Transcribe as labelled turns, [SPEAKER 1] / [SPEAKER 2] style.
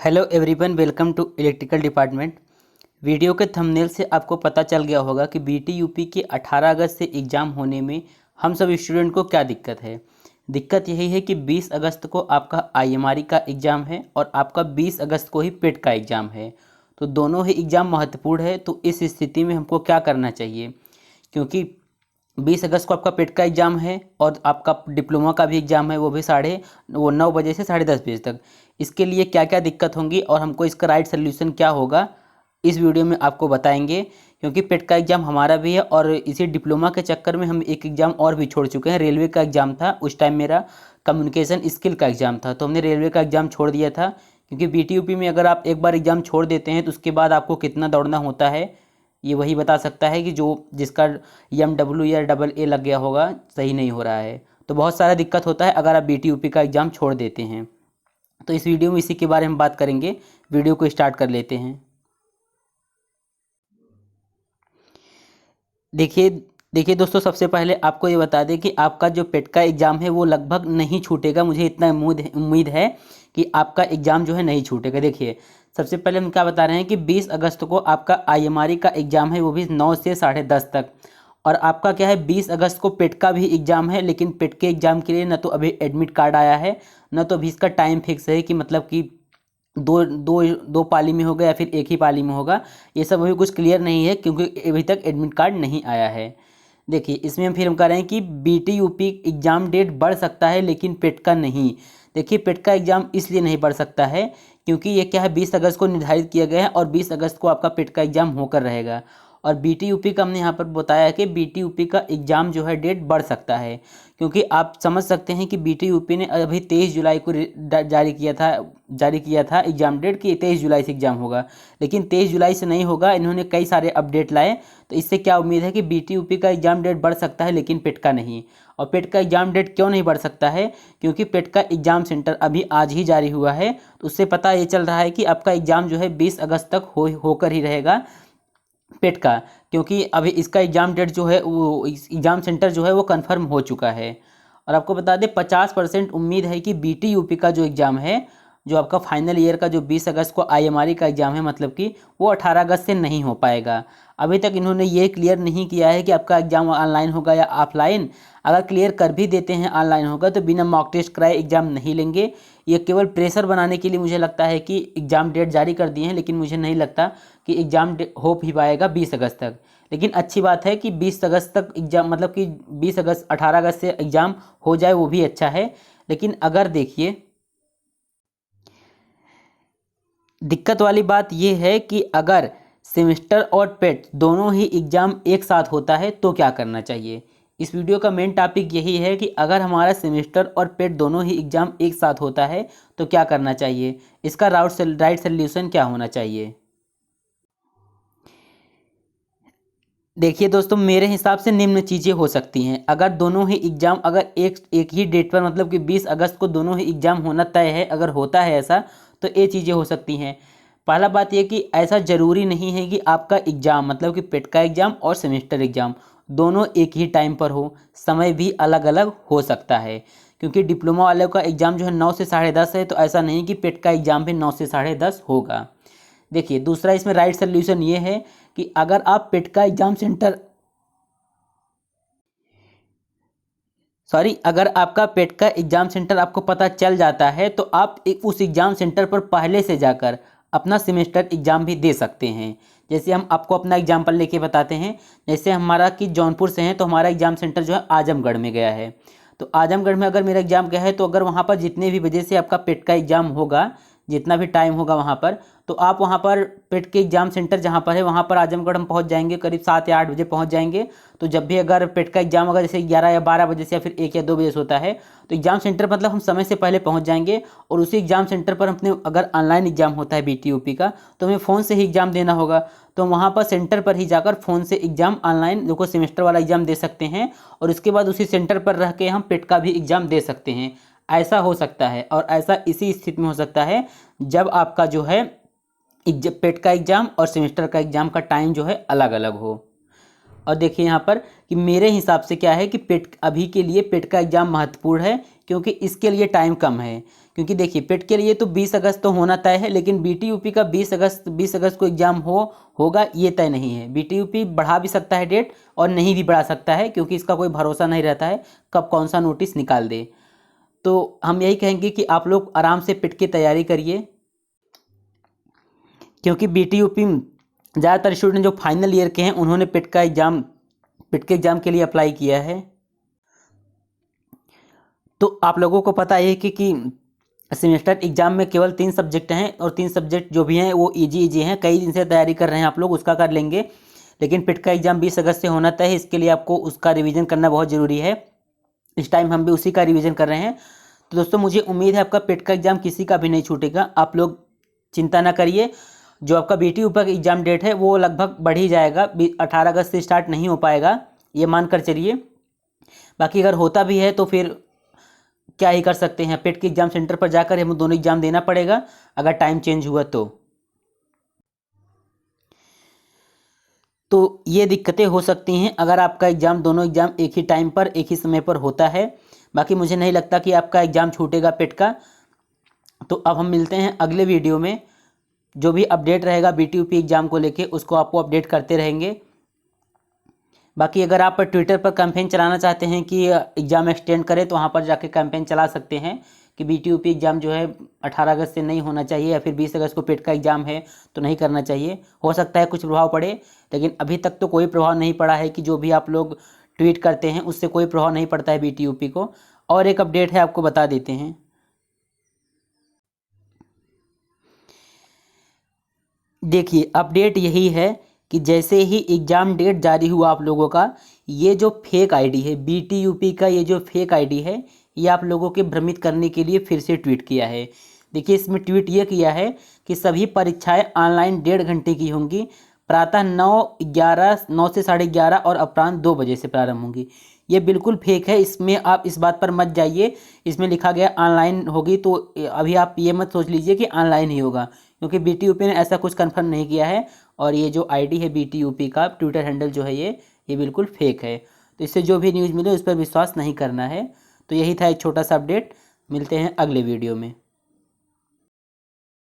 [SPEAKER 1] Hello everyone, welcome to electrical department. Video के thumbnail से आपको पता चल गया होगा कि बीटी यूपी के 18 अगस्त से एग्ज़ाम होने में हम सब स्टूडेंट को क्या दिक्कत है। दिक्कत यही है कि 20 अगस्त को आपका आईएमआरई का एग्ज़ाम है और आपका 20 अगस्त को ही पेट का एग्ज़ाम है। तो दोनों ही एग्ज़ाम महत्वपूर्ण है। तो इस स्थिति में हमको क्या करना चाहिए, क्योंकि 20 अगस्त को आपका पेट का एग्ज़ाम है और आपका डिप्लोमा का भी एग्ज़ाम है, वो भी 9 बजे से 10:30 बजे तक। इसके लिए क्या क्या दिक्कत होंगी और हमको इसका राइट सोल्यूशन क्या होगा, इस वीडियो में आपको बताएंगे। क्योंकि पेट का एग्ज़ाम हमारा भी है और इसी डिप्लोमा के चक्कर में हम एक एग्ज़ाम और भी छोड़ चुके हैं। रेलवे का एग्ज़ाम था, उस टाइम मेरा कम्युनिकेशन स्किल का एग्ज़ाम था, तो हमने रेलवे का एग्ज़ाम छोड़ दिया था। क्योंकि बीटीयूपी में अगर आप एक बार एग्ज़ाम छोड़ देते हैं तो उसके बाद आपको कितना दौड़ना होता है, ये वही बता सकता है कि जो जिसका EMW या AA लग गया होगा, सही नहीं हो रहा है। तो बहुत सारा दिक्कत होता है अगर आप बीटीयूपी का एग्ज़ाम छोड़ देते हैं। तो इस वीडियो में इसी के बारे में बात करेंगे। वीडियो को स्टार्ट कर लेते हैं। देखिए देखिए दोस्तों, सबसे पहले आपको ये बता दें कि आपका जो पेट का एग्ज़ाम है वो लगभग नहीं छूटेगा। मुझे इतना उम्मीद है कि आपका एग्ज़ाम जो है नहीं छूटेगा। देखिए, सबसे पहले हम क्या बता रहे हैं कि 20 अगस्त को आपका आईएमआरई का एग्ज़ाम है, वो भी 9 से 10:30 तक। और आपका क्या है, 20 अगस्त को पेट का भी एग्ज़ाम है, लेकिन पेट के एग्ज़ाम के लिए ना तो अभी एडमिट कार्ड आया है, ना तो अभी इसका टाइम फिक्स है कि मतलब कि दो दो दो पाली में होगा या फिर एक ही पाली में होगा। ये सब अभी कुछ क्लियर नहीं है क्योंकि अभी तक एडमिट कार्ड नहीं आया है। देखिए, इसमें हम फिर हम कह रहे हैं कि बीटीयूपी एग्ज़ाम डेट बढ़ सकता है लेकिन पेट का नहीं। देखिए, पेट का एग्ज़ाम इसलिए नहीं बढ़ सकता है क्योंकि ये क्या है, 20 अगस्त को निर्धारित किया गया है और 20 अगस्त को आपका पेट का एग्ज़ाम होकर रहेगा। और बीटीयूपी का हमने यहाँ पर बताया है कि बीटीयूपी का एग्ज़ाम जो है डेट बढ़ सकता है, क्योंकि आप समझ सकते हैं कि बीटीयूपी ने अभी 23 जुलाई को जारी किया था एग्ज़ाम डेट कि 23 जुलाई से एग्ज़ाम होगा, लेकिन 23 जुलाई से नहीं होगा। इन्होंने कई सारे अपडेट लाए, तो इससे क्या उम्मीद है कि बीटीयूपी का एग्ज़ाम डेट बढ़ सकता है लेकिन पेट का नहीं। और पेट का एग्ज़ाम डेट क्यों नहीं बढ़ सकता है, क्योंकि पेट का एग्ज़ाम सेंटर अभी आज ही जारी हुआ है, तो उससे पता ये चल रहा है कि आपका एग्ज़ाम जो है 20 अगस्त तक होकर ही रहेगा पेट का। क्योंकि अभी इसका एग्ज़ाम डेट जो है, वो एग्ज़ाम सेंटर जो है वो कंफर्म हो चुका है। और आपको बता दें, 50% उम्मीद है कि बीटीयूपी का जो एग्ज़ाम है, जो आपका फाइनल ईयर का जो 20 अगस्त को आईएमआरई का एग्ज़ाम है, मतलब कि वो 18 अगस्त से नहीं हो पाएगा। अभी तक इन्होंने ये क्लियर नहीं किया है कि आपका एग्ज़ाम ऑनलाइन होगा या ऑफलाइन। अगर क्लियर कर भी देते हैं ऑनलाइन होगा, तो बिना मॉक टेस्ट कराए एग्ज़ाम नहीं लेंगे। ये केवल प्रेशर बनाने के लिए मुझे लगता है कि एग्ज़ाम डेट जारी कर दिए हैं, लेकिन मुझे नहीं लगता कि एग्ज़ाम हो भी पाएगा 20 अगस्त तक। लेकिन अच्छी बात है कि 20 अगस्त तक एग्ज़ाम, मतलब कि 20 अगस्त 18 अगस्त से एग्ज़ाम हो जाए, वो भी अच्छा है। लेकिन अगर देखिए, दिक्कत वाली बात ये है कि अगर सेमेस्टर और पेट दोनों ही एग्ज़ाम एक साथ होता है तो क्या करना चाहिए। इस वीडियो का मेन टॉपिक यही है कि अगर हमारा सेमेस्टर और पेट दोनों ही एग्ज़ाम एक साथ होता है तो क्या करना चाहिए, इसका राइट सोल्यूशन क्या होना चाहिए। देखिए दोस्तों, मेरे हिसाब से निम्न चीज़ें हो सकती हैं। अगर दोनों ही एग्ज़ाम अगर एक ही डेट पर, मतलब कि 20 अगस्त को दोनों ही एग्ज़ाम होना तय है, अगर होता है ऐसा, तो ये चीज़ें हो सकती हैं। पहला बात यह कि ऐसा ज़रूरी नहीं है कि आपका एग्ज़ाम, मतलब कि पेट का एग्ज़ाम और सेमेस्टर एग्ज़ाम दोनों एक ही टाइम पर हो, समय भी अलग अलग हो सकता है। क्योंकि डिप्लोमा वालों का एग्ज़ाम जो है 9 से 10:30 है, तो ऐसा नहीं कि पेट का एग्ज़ाम भी 9 से 10:30 होगा। देखिए, दूसरा इसमें राइट सोल्यूशन ये है कि अगर आप पेट का एग्ज़ाम सेंटर, अगर आपका पेट का एग्ज़ाम सेंटर आपको पता चल जाता है, तो आप उस एग्ज़ाम सेंटर पर पहले से जाकर अपना सेमेस्टर एग्ज़ाम भी दे सकते हैं। जैसे हम आपको अपना एग्जाम्पल लेके बताते हैं। जैसे हमारा कि जौनपुर से हैं, तो हमारा एग्ज़ाम सेंटर जो है आजमगढ़ में गया है। तो आजमगढ़ में अगर मेरा एग्ज़ाम गया है, तो अगर वहाँ पर जितने भी बजे से आपका पेट का एग्ज़ाम होगा, जितना भी टाइम होगा वहाँ पर, तो आप वहाँ पर पेट के एग्ज़ाम सेंटर जहाँ पर है, वहाँ पर आजमगढ़ हम पहुँच जाएंगे, करीब 7 या 8 बजे पहुँच जाएंगे। तो जब भी अगर पेट का एग्ज़ाम अगर जैसे 11 या 12 बजे से या फिर 1 या 2 बजे से होता है, तो एग्ज़ाम सेंटर मतलब हम समय से पहले पहुँच जाएंगे। और उसी एग्ज़ाम सेंटर पर अपने, अगर ऑनलाइन एग्ज़ाम होता है बीटीयूपी का, तो हमें फ़ोन से ही एग्ज़ाम देना होगा। तो वहाँ पर सेंटर पर ही जाकर फ़ोन से एग्ज़ाम ऑनलाइन जो को सेमेस्टर वाला एग्ज़ाम दे सकते हैं, और उसके बाद उसी सेंटर पर रह के हम पेट का भी एग्ज़ाम दे सकते हैं। ऐसा हो सकता है, और ऐसा इसी स्थिति में हो सकता है जब आपका जो है पेट का एग्ज़ाम और सेमेस्टर का एग्ज़ाम का टाइम जो है अलग अलग हो। और देखिए यहाँ पर कि मेरे हिसाब से क्या है कि पेट अभी के लिए पेट का एग्ज़ाम महत्वपूर्ण है, क्योंकि इसके लिए टाइम कम है। क्योंकि देखिए पेट के लिए तो 20 अगस्त तो होना तय है, लेकिन बीटीयूपी का 20 अगस्त को एग्ज़ाम होगा ये तय नहीं है। बीटीयूपी बढ़ा भी सकता है डेट और नहीं भी बढ़ा सकता है, क्योंकि इसका कोई भरोसा नहीं रहता है कब कौन सा नोटिस निकाल दे। तो हम यही कहेंगे कि आप लोग आराम से पिट की तैयारी करिए, क्योंकि बीटीयूपी ज़्यादातर स्टूडेंट जो फाइनल ईयर के हैं उन्होंने पिट के एग्ज़ाम के लिए अप्लाई किया है। तो आप लोगों को पता है कि सेमेस्टर एग्जाम में केवल 3 सब्जेक्ट हैं, और 3 सब्जेक्ट जो भी हैं वो इजी हैं। कई दिन से तैयारी कर रहे हैं आप लोग, उसका कर लेंगे। लेकिन पिट का एग्ज़ाम 20 अगस्त से होना तय है, इसके लिए आपको उसका रिवीजन करना बहुत ज़रूरी है। इस टाइम हम भी उसी का रिवीजन कर रहे हैं। तो दोस्तों मुझे उम्मीद है आपका पिट का एग्ज़ाम किसी का भी नहीं छूटेगा। आप लोग चिंता ना करिए। जो आपका बीटीयूपी का एग्ज़ाम डेट है वो लगभग बढ़ ही जाएगा, 18 अगस्त से स्टार्ट नहीं हो पाएगा, ये मान कर चलिए। बाकी अगर होता भी है तो फिर क्या ही कर सकते हैं, पेट के एग्ज़ाम सेंटर पर जाकर हमें दोनों एग्ज़ाम देना पड़ेगा अगर टाइम चेंज हुआ तो ये दिक्कतें हो सकती हैं अगर आपका एग्ज़ाम दोनों एग्ज़ाम एक ही टाइम पर एक ही समय पर होता है। बाकी मुझे नहीं लगता कि आपका एग्ज़ाम छूटेगा पेट का। तो अब हम मिलते हैं अगले वीडियो में। जो भी अपडेट रहेगा बीटीयूपी एग्ज़ाम को लेके उसको आपको अपडेट करते रहेंगे। बाकी अगर आप ट्विटर पर कैंपेन चलाना चाहते हैं कि एग्ज़ाम एक्सटेंड करें तो वहाँ पर जाके कैंपेन चला सकते हैं कि बीटीयूपी एग्ज़ाम जो है 18 अगस्त से नहीं होना चाहिए, या फिर 20 अगस्त को पेट का एग्ज़ाम है तो नहीं करना चाहिए। हो सकता है कुछ प्रभाव पड़े, लेकिन अभी तक तो कोई प्रभाव नहीं पड़ा है। कि जो भी आप लोग ट्वीट करते हैं उससे कोई प्रभाव नहीं पड़ता है बीटीयूपी को। और एक अपडेट है, आपको बता देते हैं। देखिए अपडेट यही है कि जैसे ही एग्ज़ाम डेट जारी हुआ आप लोगों का, ये जो फेक आईडी है बीटीयूपी का, ये जो फेक आईडी है ये आप लोगों के भ्रमित करने के लिए फिर से ट्वीट किया है। देखिए इसमें ट्वीट ये किया है कि सभी परीक्षाएं ऑनलाइन 1.5 घंटे की होंगी, प्रातः 9 से 11:30 और अपराह्न 2 बजे से प्रारंभ होंगी। ये बिल्कुल फेक है, इसमें आप इस बात पर मत जाइए। इसमें लिखा गया ऑनलाइन होगी, तो अभी आप ये मत सोच लीजिए कि ऑनलाइन ही होगा, क्योंकि बीटीयूपी ने ऐसा कुछ कंफर्म नहीं किया है। और ये जो आईडी है बीटीयूपी का ट्विटर हैंडल जो है ये बिल्कुल फेक है। तो इससे जो भी न्यूज़ मिले उस पर विश्वास नहीं करना है। तो यही था एक छोटा सा अपडेट। मिलते हैं अगले वीडियो में।